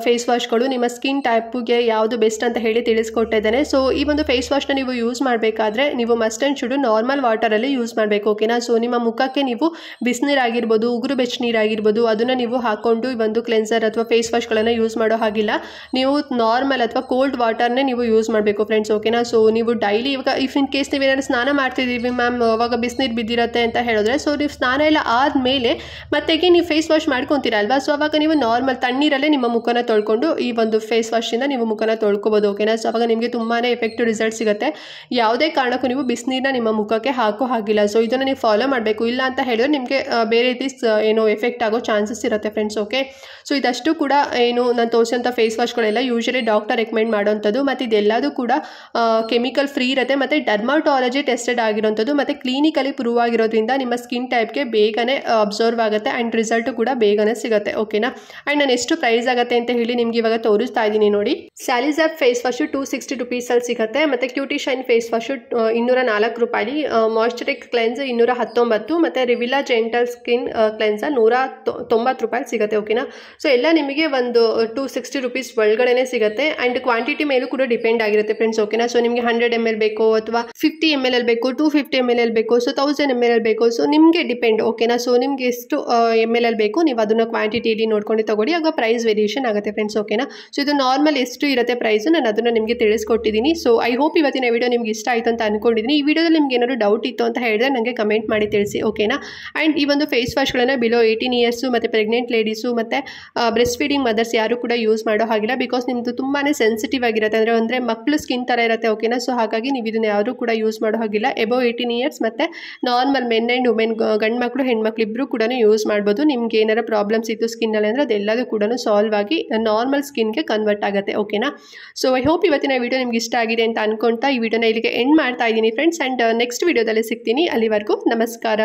ಫೇಸ್ ವಾಶ್ಗಳು ನಿಮ್ಮ ಸ್ಕಿನ್ ಟೈಪ್ಗೆ ಯಾವುದು ಬೆಸ್ಟ್ ಅಂತ ಹೇಳಿ ತಿಳಿಸ್ಕೊಟ್ಟಿದ್ದೇನೆ. ಸೊ ಈ ಒಂದು ಫೇಸ್ ವಾಶ್ ನ ನೀವು ಯೂಸ್ ಮಾಡಬೇಕಾದ್ರೆ ನೀವು must and should normal water ಅಲ್ಲಿ ಯೂಸ್ ಮಾಡಬೇಕು ಓಕೆನಾ. ಸೊ ನಿಮ್ಮ ಮುಖಕ್ಕೆ ನೀವು ಬಿಸಿನೀರಾಗಿರ್ಬೋದು, ಉಗುರು ಬೆಚ್ಚ ನೀರಾಗಿರ್ಬೋದು ಅದನ್ನ ನೀವು ಹಾಕೊಂಡು ಈ ಒಂದು ಕ್ಲೆನ್ಸರ್ ಅಥವಾ ಫೇಸ್ ವಾಶ್ ಗಳನ್ನ ಯೂಸ್ ಮಾಡೋ ಹಾಗಿಲ್ಲ. ನೀವು ನಾರ್ಮಲ್ ಅಥವಾ ಕೋಲ್ಡ್ ವಾಟರ್ನೇ ನೀವು ಯೂಸ್ ಮಾಡಬೇಕು ಫ್ರೆಂಡ್ಸ್ ಓಕೆನಾ. ಸೊ ನೀವು ಡೈಲಿ ಇವಾಗ ಇಫ್ ಇನ್ ಕೇಸ್ ನೀವೇನಾದ್ರು ಸ್ನಾನ ಮಾಡ್ತಿದ್ದೀವಿ ಮ್ಯಾಮ್ ಅವಾಗ ಬಿಸಿನೀರು ಬಿದ್ದಿರುತ್ತೆ ಅಂತ ಹೇಳಿದ್ರೆ, ಸೊ ನೀವು ಸ್ನಾನ ಎಲ್ಲ ಆದಮೇಲೆ ಮತ್ತೆಗೆ ನೀವು ಫೇಸ್ ವಾಶ್ ಮಾಡ್ಕೊತೀರಾ ಅಲ್ವಾ, ಸೊ ಅವಾಗ ನೀವು ನಾರ್ಮಲ್ ತಣ್ಣೀರಲ್ಲೇ ನಿಮ್ಮ ಮುಖನ ತೊಳ್ಕೊಂಡು ಈ ಒಂದು ಫೇಸ್ ವಾಶಿಂದ ನೀವು ಮುಖನ ತೊಳ್ಕೊಬೋದು ಓಕೆನಾ. ಸೊ ಅವಾಗ ನಿಮಗೆ ತುಂಬಾ ಎಫೆಕ್ಟಿವ್ ರಿಸಲ್ಟ್ ಸಿಗುತ್ತೆ. ಯಾವುದೇ ಕಾರಣಕ್ಕೂ ನೀವು ಬಿಸಿನೀರನ್ನ ನಿಮ್ಮ ಮುಖಕ್ಕೆ ಹಾಕೋ ಹಾಗಿಲ್ಲ. ಸೊ ಇದನ್ನು ನೀವು ಫಾಲೋ ಮಾಡಬೇಕು, ಇಲ್ಲ ಅಂತ ಹೇಳಿದ್ರೆ ನಿಮಗೆ ಬೇರೆ ರೀತಿ ಏನೋ ಎಫೆಕ್ಟ್ ಆಗೋ ಚಾನ್ಸಸ್ ಇರುತ್ತೆ ಫ್ರೆಂಡ್ಸ್ ಓಕೆ. ಸೊ ಇದಷ್ಟು ಕೂಡ ಏನು ನಾನು ತೋರಿಸೋಂಥ ಫೇಸ್ ವಾಶ್ಗಳೆಲ್ಲ ಯೂಶಲಿ ಡಾಕ್ಟರ್ ರೆಕಮೆಂಡ್ ಮಾಡೋವಂಥದ್ದು, ಮತ್ತು ಇದೆಲ್ಲದೂ ಕೂಡ ಕೆಮಿಕಲ್ ಫ್ರೀ ಇರುತ್ತೆ, ಮತ್ತು ಡರ್ಮಾಟಾಲಜಿ ಟೆಸ್ಟೆಡ್ ಆಗಿರೋಂಥದ್ದು, ಮತ್ತು ಕ್ಲಿನಿಕಲಿ ಪ್ರೂವ್ ಆಗಿರೋದ್ರಿಂದ ನಿಮ್ಮ ಸ್ಕಿನ್ ಟೈಪ್ಗೆ ಬೇಗನೆ ಅಬ್ಸರ್ವ್ ಆಗುತ್ತೆ ಆ್ಯಂಡ್ ರಿಸಲ್ಟು ಕೂಡ ಬೇಗನೆ ಸಿಗುತ್ತೆ ಓಕೆನಾ. ಆ್ಯಂಡ್ ನಾನು ಎಷ್ಟು ಪ್ರೈಸ್ ಆಗುತ್ತೆ ಅಂತ ಹೇಳಿ ನಿಮ್ಗೆ ಇವಾಗ ತೋರಿಸ್ತಾ ಇದ್ದೀನಿ ನೋಡಿ. ಸ್ಯಾಲಿಸಾಪ್ ಫೇಸ್ ವಾಶು 260 ರುಪೀಸಲ್ಲಿ ಸಿಗುತ್ತೆ, ಮತ್ತು ಕ್ಯೂಟಿ ಶೈನ್ ಫೇಸ್ ವಾಶು 204 ರೂಪಾಯಿ, ಮಾಯ್ಶ್ಚರಿಕ್ ಕ್ಲೆನ್ಸ್ 219, ಮತ್ತು ರಿವಿಲಾ ಜೆಂಟಲ್ ಸ್ಕಿನ್ ಕ್ಲೆನ್ಸರ್ 190 ರೂಪಾಯಿ ಸಿಗುತ್ತೆ ಓಕೆನಾ. ಸೊ ಎಲ್ಲ ನಿಮಗೆ ಒಂದು 260 ರುಪೀಸ್ ಒಳಗಡೆ ಸಿಗುತ್ತೆ. ಆ್ಯಂಡ್ ಕ್ವಾಂಟಿಟಿ ಮೇಲೂ ಕೂಡ ಡಿಪೆಂಡ್ ಆಗಿರುತ್ತೆ ಫ್ರೆಂಡ್ಸ್ ಓಕೆನಾ. ಸೊ ನಿಮಗೆ 100 ml ಬೇಕು ಅಥವಾ 50 ml ಬೇಕು, 250 ml ಬೇಕು, ಸೊ 1000 ml ಬೇಕು, ಸೊ ನಿಮಗೆ ಡಿಪೆಂಡ್ ಓಕೆನಾ. ಸೊ ನಿಮ್ಗೆ ಎಷ್ಟು ml ಬೇಕು ನೀವು ಅದನ್ನ ಕ್ವಾಂಟಿಟಿಲಿ ನೋಡ್ಕೊಂಡು ತಗೊಳ್ಳಿ, ಆಗ ಪ್ರೈಸ್ ವೇರಿಯೇಷನ್ ಆಗುತ್ತೆ ಫ್ರೆಂಡ್ಸ್ ಓಕೆನಾ. ಸೊ ಇದು ನಾರ್ಮಲ್ ಎಷ್ಟು ಇರುತ್ತೆ ಪ್ರೈಸು ನಾನು ಅದನ್ನು ನಿಮಗೆ ತಿಳಿಸ್ಕೊಟ್ಟಿದ್ದೀನಿ. ಸೊ ಐ ಹೋಪ್ ಇವತ್ತಿನ ವಿಡಿಯೋ ನಿಮ್ಗೆ ಇಷ್ಟ ಆಯಿತು ಅಂತ ಅನ್ಕೊಂಡಿದ್ದೀನಿ. ಈ ವಿಡಿಯೋದಲ್ಲಿ ನಿಮ್ಗೆ ಏನಾದರೂ ಡೌಟ್ ಇತ್ತು ಅಂತ ಹೇಳಿದ್ರೆ ನನಗೆ ಕಮೆಂಟ್ ಮಾಡಿ ತಿಳಿಸಿ ಓಕೆನಾ. ಆ್ಯಂಡ್ ಈ ಒಂದು ಫೇಸ್ ವಾಶ್ಗಳನ್ನು ಬಿಲೋ 18 ಇಯರ್ಸು ಮತ್ತು ಪ್ರೆಗ್ನೆಂಟ್ ಲೇಡೀಸು ಮತ್ತು ಬ್ರೆಸ್ಟ್ ಫೀಡಿಂಗ್ ಮದರ್ಸ್ ಯಾರು ಕೂಡ ಯೂಸ್ ಮಾಡೋ ಹಾಗಿಲ್ಲ. ಬಿಕಾಸ್ ನಿಮ್ಮದು ತುಂಬಾ ಸೆನ್ಸಿಟಿವ್ ಆಗಿರುತ್ತೆ, ಅಂದರೆ ಮಕ್ಕಳು ಸ್ಕಿನ್ ಥರ ಇರುತ್ತೆ ಓಕೆನಾ. ಸೊ ಹಾಗಾಗಿ ನೀವು ಇದನ್ನು ಯಾರು ಕೂಡ ಯೂಸ್ ಮಾಡೋ ಹಾಗಿಲ್ಲ. ಎಬೋ 18 ಇಯರ್ಸ್ ಮತ್ತು ನಾರ್ಮಲ್ ಮೆನ್ ಆ್ಯಂಡ್ ವುಮೆನ್ ಗಂಡು ಮಕ್ಕಳು ಹೆಣ್ಮಕ್ಳು ಇಬ್ಬರು ಕೂಡ ಯೂಸ್ ಮಾಡ್ಬೋದು. ನಿಮ್ಗೆ ಏನಾರ ಪ್ರಾಬ್ಲಮ್ಸ್ ಇತ್ತು ಸ್ಕಿನ್ನಲ್ಲಿ ಅಂದರೆ ಅದೆಲ್ಲದೂ ಕೂಡ ಸಾಲ್ವ್ ಆಗಿ ನಾರ್ಮಲ್ ಸ್ಕಿನ್ಗೆ ಕನ್ವರ್ಟ್ ಆಗುತ್ತೆ ಓಕೆನಾ. ಸೊ ಐ ಹೋಪ್ ಇವತ್ತಿನ ವಿಡಿಯೋ ನಿಮ್ಗೆ ಇಷ್ಟ ಆಗಿದೆ ಅಂತ ಅನ್ಕೊಳ್ತಾ ಈ ವಿಡಿಯೋನ ಇಲ್ಲಿಗೆ ಎಂಡ್ ಮಾಡ್ತಾ ಇದ್ದೀನಿ ಫ್ರೆಂಡ್ಸ್. ಆ್ಯಂಡ್ ನೆಕ್ಸ್ಟ್ ವಿಡಿಯೋದಲ್ಲಿ ಸಿಗ್ತೀನಿ. ಅಲ್ಲಿವರೆಗೂ ನಮಸ್ಕಾರ.